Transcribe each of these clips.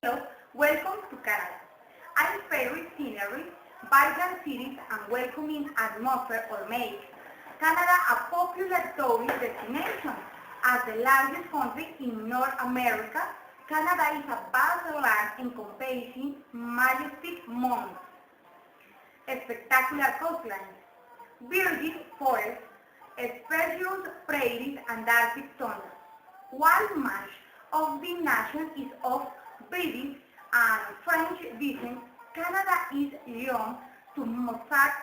Hello, welcome to Canada. I'm favorite scenery, vibrant cities and welcoming atmosphere or make Canada a popular tourist destination. As the largest country in North America, Canada is a vast land encompassing majestic mountains, spectacular coastlines, virgin forests, spacious prairies and Arctic tundra. While much of the nation is of British and French descent, Canada is young to mosaic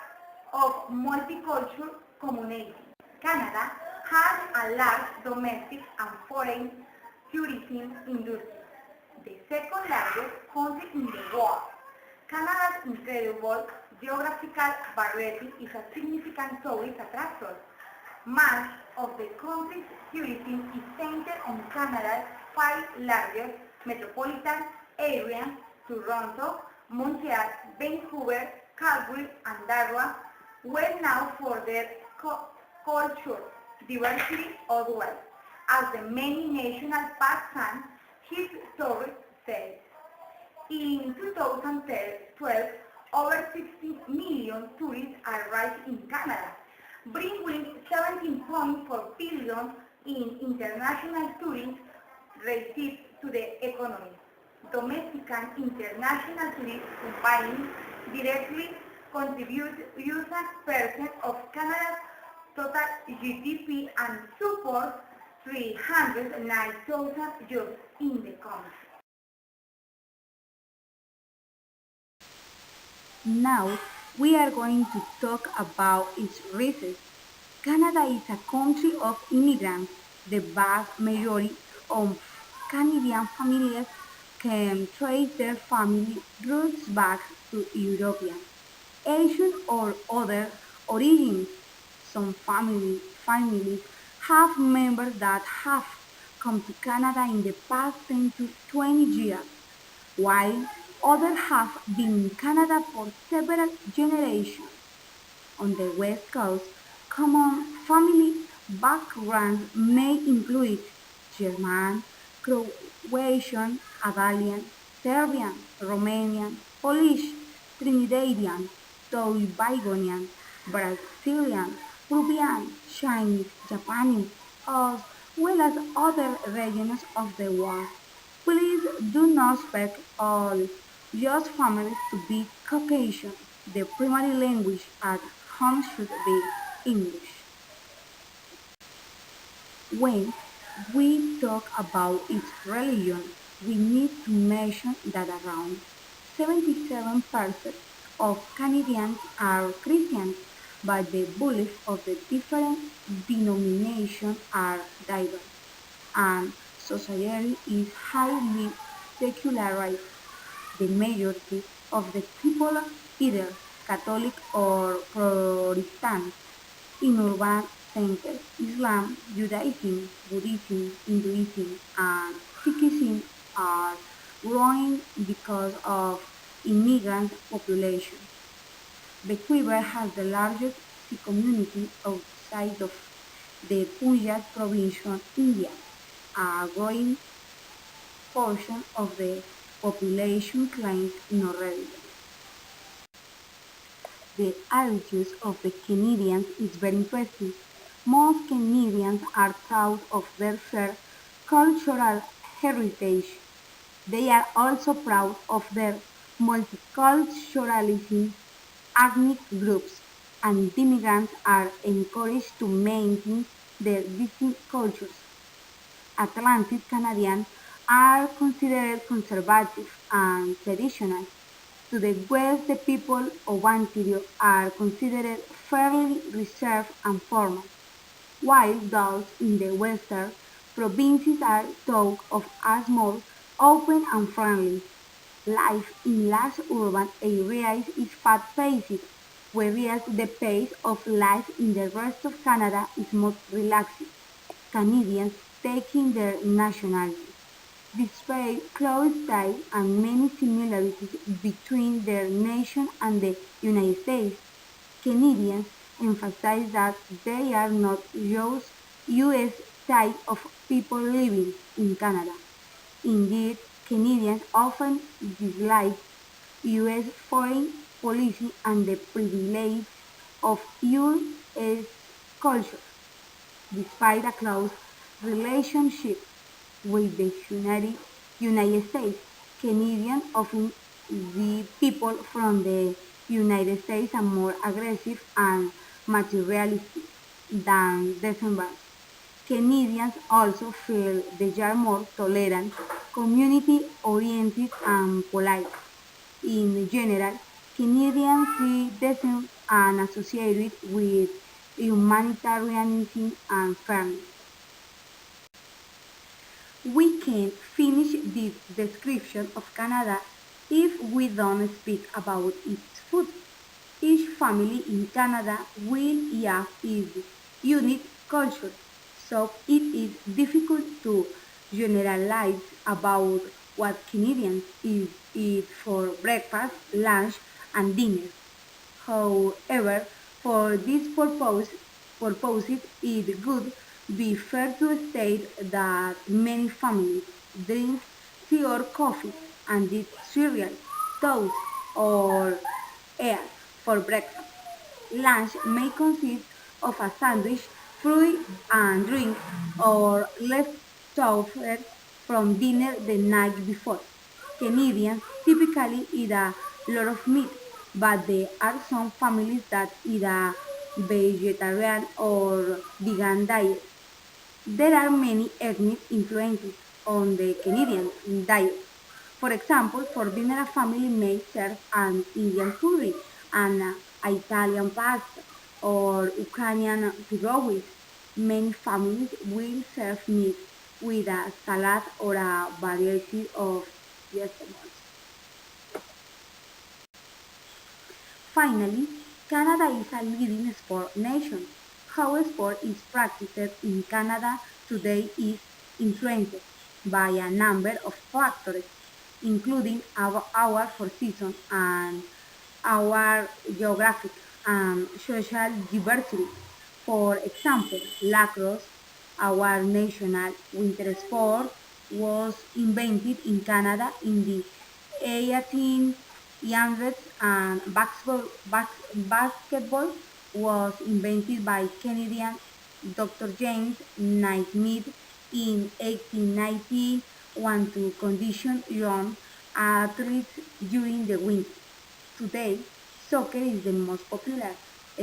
of multicultural community. Canada has a large domestic and foreign tourism industry, the second largest country in the world. Canada's incredible geographical variety is a significant tourist attraction. Much of the country's tourism is centered on Canada's five largest metropolitan areas: Toronto, Montreal, Vancouver, Calgary, and Ottawa, well known for their culture, diversity as well as the many national parks and historic sites. In 2012, over 60 million tourists arrived in Canada, bringing 17.4 billion in international tourism receipts to the economy. Domestic and international tourists combined directly contribute 1% of Canada's total GDP and support 309,000 jobs in the country. Now we are going to talk about its roots. Canada is a country of immigrants. The vast majority of Canadian families can trace their family roots back to European, Asian or other origins. Some families have members that have come to Canada in the past 10 to 20 years, while others have been in Canada for several generations. On the West Coast, common family backgrounds may include German, Croatian, Italian, Serbian, Romanian, Polish, Trinidadian, Tobagoan, Brazilian, Peruvian, Chinese, Japanese, as well as other regions of the world. Please do not expect all your families to be Caucasian. The primary language at home should be English. When we talk about its religion, we need to mention that around 77% of Canadians are Christians, but the beliefs of the different denominations are diverse, and society is highly secularized. The majority of the people are either Catholic or Protestant. In urban centers, Islam, Judaism, Buddhism, Hinduism, and Sikhism are growing because of immigrant population. Vancouver has the largest Sikh community outside of the Punjab province, India. A growing portion of the population claims no religion. The attitude of the Canadians is very impressive. Most Canadians are proud of their fair cultural heritage. They are also proud of their multiculturalism. Ethnic groups and immigrants are encouraged to maintain their distinct cultures. Atlantic Canadians are considered conservative and traditional. To the west, the people of Ontario are considered fairly reserved and formal, while those in the western provinces are thought of as more open and friendly. Life in large urban areas is fast-paced, whereas the pace of life in the rest of Canada is more relaxed. Canadians taking their nationality display close ties and many similarities between their nation and the United States. Canadians emphasize that they are not just US type of people living in Canada. Indeed, Canadians often dislike U.S. foreign policy and the privilege of U.S. culture. Despite a close relationship with the United States, Canadians often see people from the United States as more aggressive and materialistic than disembarked. Canadians also feel they are more tolerant, community-oriented, and polite. In general, Canadians see themselves and associated with humanitarianism and fairness. We can't finish this description of Canada if we don't speak about its food. Each family in Canada will have its unique culture, so it is difficult to generalize about what Canadians eat for breakfast, lunch, and dinner. However, for this purposes, it would be fair to state that many families drink tea or coffee and eat cereal, toast, or eggs for breakfast. Lunch may consist of a sandwich, fruit and drink, or leftovers from dinner the night before. Canadians typically eat a lot of meat, but there are some families that eat a vegetarian or vegan diet. There are many ethnic influences on the Canadian diet. For example, for dinner a family may serve an Indian curry, an Italian pasta, or Ukrainian pierogies. Many families will serve meat with a salad or a variety of vegetables. Finally, Canada is a leading sport nation. How sport is practiced in Canada today is influenced by a number of factors, including our four seasons and our geographic and social diversity. For example, lacrosse, our national winter sport, was invented in Canada in the 1800s, and basketball was invented by Canadian Dr. James Naismith in 1891 to condition young athletes during the winter. Today, soccer is the most popular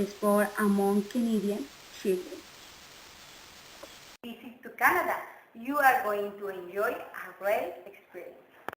sport among Canadian children. Visit to Canada. You are going to enjoy a great experience.